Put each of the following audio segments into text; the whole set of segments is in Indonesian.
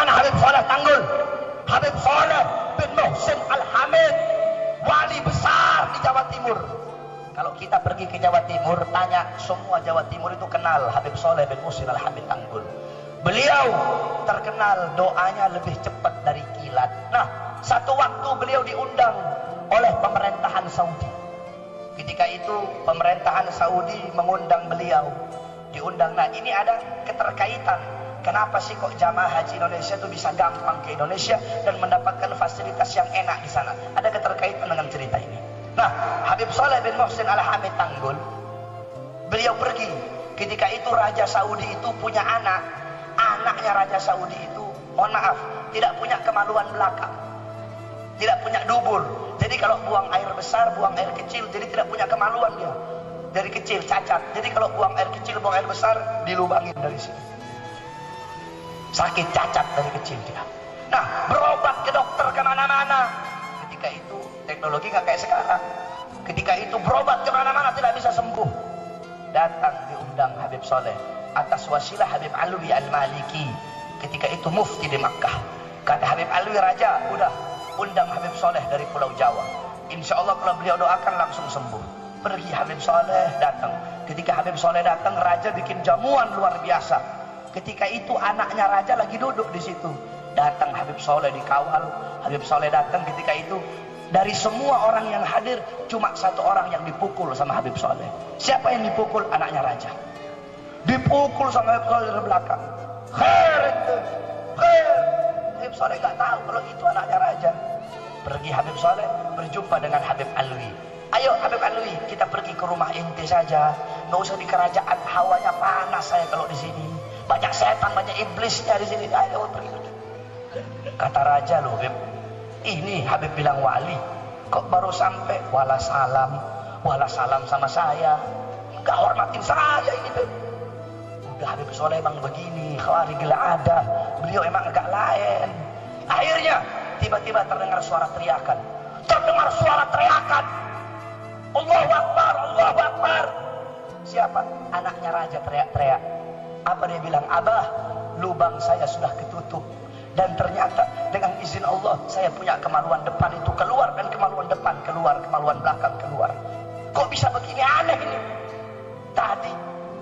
mana Habib Saleh Tanggul? Habib Saleh bin Muhsin Al-Hamid, wali besar di Jawa Timur. Kalau kita pergi ke Jawa Timur, tanya semua Jawa Timur itu kenal Habib Saleh bin Muhsin Al-Hamid Tanggul. Beliau terkenal doanya lebih cepat dari kilat. Nah, satu waktu beliau diundang oleh pemerintahan Saudi. Ketika itu pemerintahan Saudi mengundang beliau, diundang. Nah, ini ada keterkaitan. Kenapa sih kok jamaah haji Indonesia itu bisa gampang ke Indonesia dan mendapatkan fasilitas yang enak di sana? Ada keterkaitan dengan cerita ini. Nah, Habib Saleh bin Muhsin Al-Hamid Tanggul, beliau pergi. Ketika itu Raja Saudi itu punya anak. Anaknya Raja Saudi itu, mohon maaf, tidak punya kemaluan belakang, tidak punya dubur. Jadi kalau buang air besar, buang air kecil, jadi tidak punya kemaluan dia. Dari kecil cacat. Jadi kalau buang air kecil, buang air besar, dilubangin dari sini. Sakit cacat dari kecil dia. Nah, berobat ke dokter kemana-mana. Ketika itu teknologi nggak kayak sekarang. Ketika itu berobat kemana-mana tidak bisa sembuh. Datang diundang Habib Saleh atas wasilah Habib Alwi Al-Maliki. Ketika itu mufti di Makkah. Kata Habib Alwi, Raja, udah undang Habib Saleh dari Pulau Jawa. Insya Allah kalau beliau doakan langsung sembuh. Pergi Habib Saleh datang. Ketika Habib Saleh datang, Raja bikin jamuan luar biasa. Ketika itu anaknya Raja lagi duduk di situ. Datang Habib Saleh dikawal. Habib Saleh datang. Ketika itu dari semua orang yang hadir, cuma satu orang yang dipukul sama Habib Saleh. Siapa yang dipukul? Anaknya Raja. Dipukul sama Habib Saleh dari belakang. Khair itu, khair. Habib Saleh gak tahu kalau itu anaknya Raja. Pergi Habib Saleh berjumpa dengan Habib Alwi. Ayo Habib Alwi, kita pergi ke rumah inti saja. Nggak usah di kerajaan, hawanya panas saya kalau di sini. Banyak setan, banyak iblisnya di sini. Ayo pergi. Kata Raja, loh Habib, ini Habib bilang wali, kok baru sampai? Wala salam sama saya. Nggak hormatin saya ini Habib. Udah Habib Saleh emang begini, khawarigil ada. Beliau emang agak lain. Akhirnya tiba-tiba terdengar suara teriakan. Allahu Akbar, Allahu Akbar. Siapa? Anaknya Raja teriak-teriak. Apa dia bilang? Abah, lubang saya sudah ketutup. Dan ternyata dengan izin Allah saya punya kemaluan depan itu keluar, dan kemaluan depan keluar, kemaluan belakang keluar. Kok bisa begini? Aneh ini. Tadi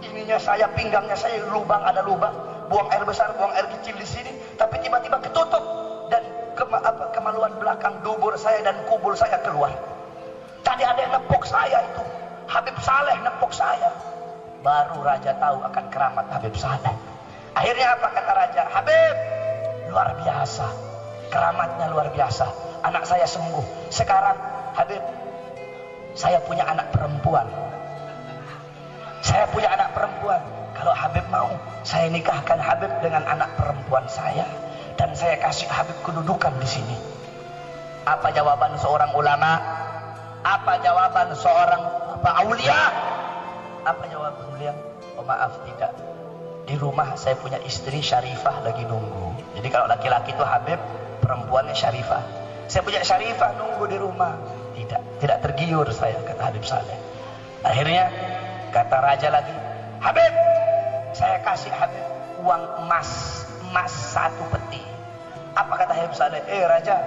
ininya saya, pinggangnya saya lubang, ada lubang, buang air besar, buang air kecil di sini, tapi tiba-tiba ketutup, dan kemaluan belakang dubur saya dan kubur saya keluar. Tadi ada yang nepok saya itu, Habib Saleh nepok saya. Baru Raja tahu akan keramat Habib Saleh. Akhirnya apa kata Raja? Habib, luar biasa, keramatnya luar biasa. Anak saya sembuh. Sekarang Habib, saya punya anak perempuan. Saya punya anak perempuan. Kalau Habib mau, saya nikahkan Habib dengan anak perempuan saya, dan saya kasih Habib kedudukan di sini. Apa jawaban seorang ulama? Apa jawaban seorang aulia? Apa jawaban beliau? Oh maaf, tidak. Di rumah saya punya istri Syarifah lagi nunggu. Jadi kalau laki-laki itu Habib, perempuannya Syarifah. Saya punya Syarifah nunggu di rumah. Tidak tergiur saya, kata Habib Saleh. Akhirnya kata Raja lagi, Habib, saya kasih Habib uang emas 1 peti. Apa kata Habib Saleh? Raja,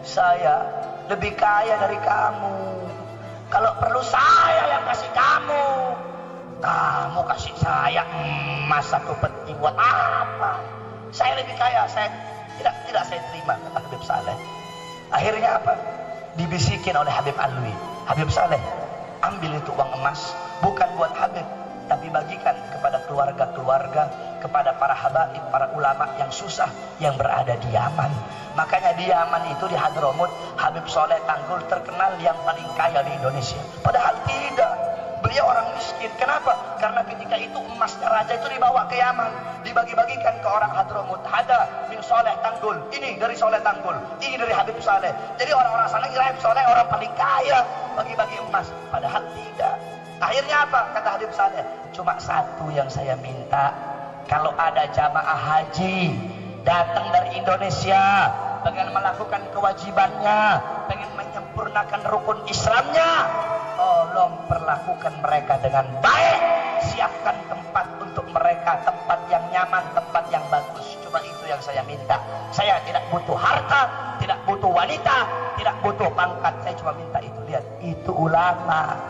saya lebih kaya dari kamu. Kalau perlu saya yang kasih kamu. Kamu kasih saya emas 1 peti buat apa? Saya lebih kaya. Saya tidak saya terima, kata Habib Saleh. Akhirnya apa? Dibisikin oleh Habib Alwi. Habib Saleh, ambil itu uang emas, bukan buat Habib, tapi bagikan kepada keluarga-keluarga, kepada para habaib, para ulama yang susah, yang berada di Yaman. Makanya di Yaman itu, di Hadramut, Habib Saleh Tanggul terkenal yang paling kaya di Indonesia. Padahal tidak, beliau orang miskin. Kenapa? Karena ketika itu emasnya Raja itu dibawa ke Yaman, dibagi-bagikan ke orang Hadramut. Hada min Saleh Tanggul, ini dari Saleh Tanggul, ini dari Habib Saleh. Jadi orang-orang sana kira Habib Saleh orang paling kaya, bagi-bagi emas. Padahal tidak. Akhirnya apa? Kata Habib Saleh, cuma satu yang saya minta, kalau ada jamaah haji datang dari Indonesia, pengen melakukan kewajibannya, pengen menyempurnakan rukun Islamnya, tolong perlakukan mereka dengan baik, siapkan tempat untuk mereka, tempat yang nyaman, tempat yang bagus. Cuma itu yang saya minta. Saya tidak butuh harta, tidak butuh wanita, tidak butuh pangkat. Saya cuma minta itu. Lihat, itu ulama.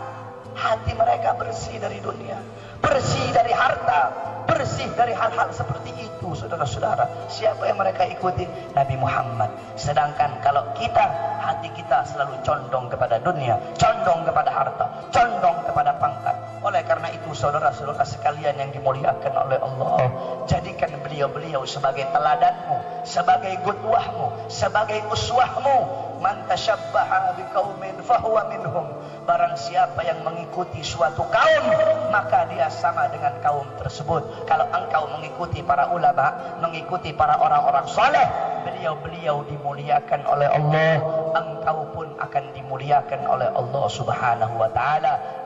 Hati mereka bersih dari dunia, bersih dari harta, bersih dari hal-hal seperti itu, saudara-saudara. Siapa yang mereka ikuti? Nabi Muhammad. Sedangkan kalau kita, hati kita selalu condong kepada dunia, condong kepada harta, condong kepada pangkat. Oleh karena itu, saudara-saudara sekalian yang dimuliakan oleh Allah, jadikan beliau-beliau sebagai teladanmu, sebagai qudwahmu, sebagai uswahmu. Man tashabbaha biqaumin fahuwa minhum. Barang siapa yang mengikuti suatu kaum, maka dia sama dengan kaum tersebut. Kalau engkau mengikuti para ulama, mengikuti para orang-orang soleh, beliau-beliau dimuliakan oleh Allah, engkau pun akan dimuliakan oleh Allah Subhanahu wa ta'ala.